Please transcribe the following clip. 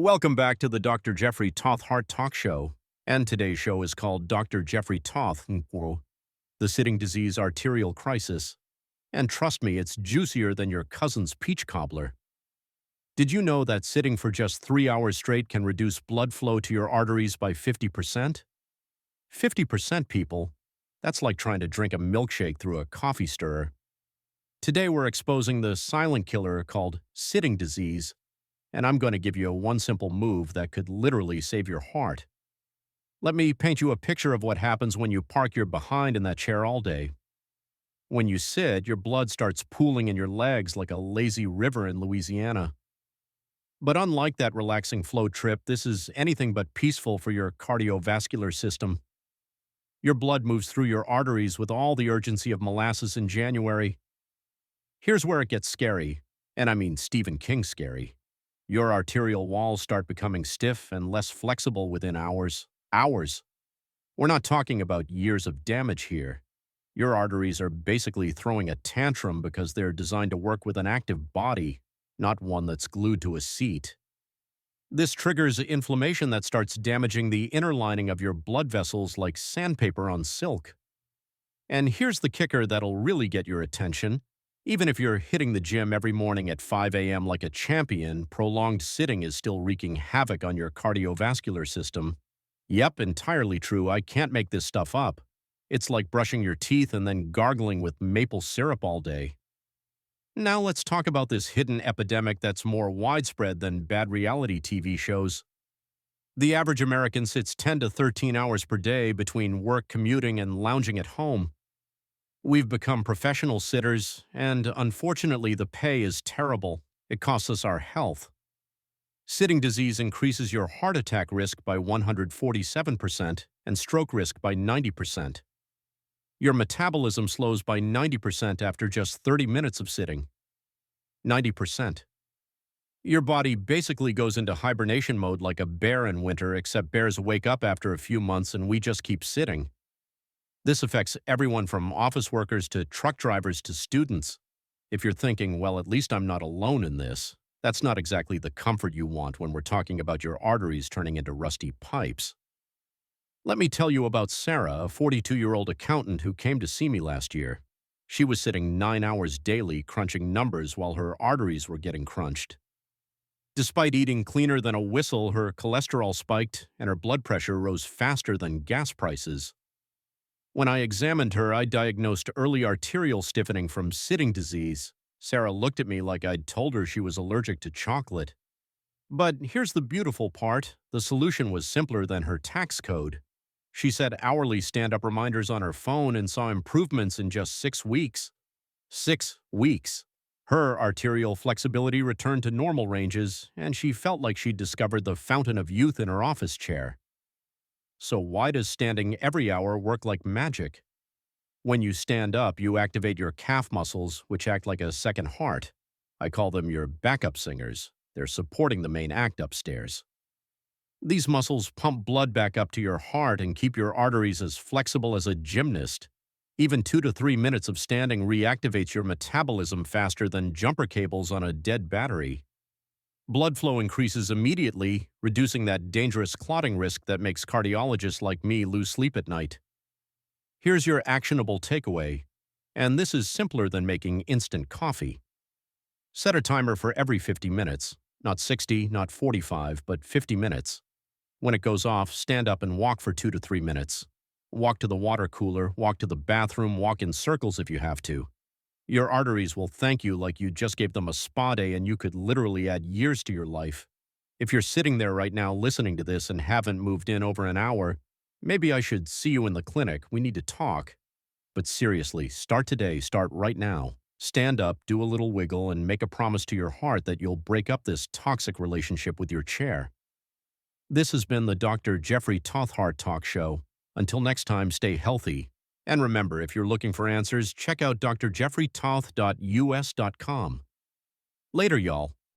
Welcome back to the Dr. Jeffrey Tauth Heart Talk Show. And today's show is called Dr. Jeffrey Tauth, the Sitting Disease Arterial Crisis. And trust me, it's juicier than your cousin's peach cobbler. Did you know that sitting for just 3 hours straight can reduce blood flow to your arteries by 50%? 50%, people. That's like trying to drink a milkshake through a coffee stirrer. Today we're exposing the silent killer called sitting disease, and I'm going to give you one simple move that could literally save your heart. Let me paint you a picture of what happens when you park your behind in that chair all day. When you sit, your blood starts pooling in your legs like a lazy river in Louisiana. But unlike that relaxing flow trip, this is anything but peaceful for your cardiovascular system. Your blood moves through your arteries with all the urgency of molasses in January. Here's where it gets scary, and I mean Stephen King scary. Your arterial walls start becoming stiff and less flexible within hours. Hours. We're not talking about years of damage here. Your arteries are basically throwing a tantrum because they're designed to work with an active body, not one that's glued to a seat. This triggers inflammation that starts damaging the inner lining of your blood vessels like sandpaper on silk. And here's the kicker that'll really get your attention. Even if you're hitting the gym every morning at 5 a.m. like a champion, prolonged sitting is still wreaking havoc on your cardiovascular system. Yep, entirely true. I can't make this stuff up. It's like brushing your teeth and then gargling with maple syrup all day. Now let's talk about this hidden epidemic that's more widespread than bad reality TV shows. The average American sits 10 to 13 hours per day between work, commuting, and lounging at home. We've become professional sitters, and unfortunately the pay is terrible. It costs us our health. Sitting disease increases your heart attack risk by 147% and stroke risk by 90%. Your metabolism slows by 90% after just 30 minutes of sitting. 90%. Your body basically goes into hibernation mode like a bear in winter, except bears wake up after a few months and we just keep sitting. This affects everyone from office workers to truck drivers to students. If you're thinking, well, at least I'm not alone in this, that's not exactly the comfort you want when we're talking about your arteries turning into rusty pipes. Let me tell you about Sarah, a 42-year-old accountant who came to see me last year. She was sitting 9 hours daily crunching numbers while her arteries were getting crunched. Despite eating cleaner than a whistle, her cholesterol spiked and her blood pressure rose faster than gas prices. When I examined her, I diagnosed early arterial stiffening from sitting disease. Sarah looked at me like I'd told her she was allergic to chocolate. But here's the beautiful part. The solution was simpler than her tax code. She set hourly stand-up reminders on her phone and saw improvements in just 6 weeks. 6 weeks. Her arterial flexibility returned to normal ranges, and she felt like she'd discovered the fountain of youth in her office chair. So why does standing every hour work like magic? When you stand up, you activate your calf muscles, which act like a second heart. I call them your backup singers. They're supporting the main act upstairs. These muscles pump blood back up to your heart and keep your arteries as flexible as a gymnast. Even 2 to 3 minutes of standing reactivates your metabolism faster than jumper cables on a dead battery. Blood flow increases immediately, reducing that dangerous clotting risk that makes cardiologists like me lose sleep at night. Here's your actionable takeaway, and this is simpler than making instant coffee. Set a timer for every 50 minutes, not 60, not 45, but 50 minutes. When it goes off, stand up and walk for 2 to 3 minutes. Walk to the water cooler, walk to the bathroom, walk in circles if you have to. Your arteries will thank you like you just gave them a spa day and you could literally add years to your life. If you're sitting there right now listening to this and haven't moved in over an hour, maybe I should see you in the clinic. We need to talk. But seriously, start today, start right now. Stand up, do a little wiggle, and make a promise to your heart that you'll break up this toxic relationship with your chair. This has been the Dr. Jeffrey Tauth Heart Talk Show. Until next time, stay healthy. And remember, if you're looking for answers, check out drjeffreytauth.us.com. Later, y'all.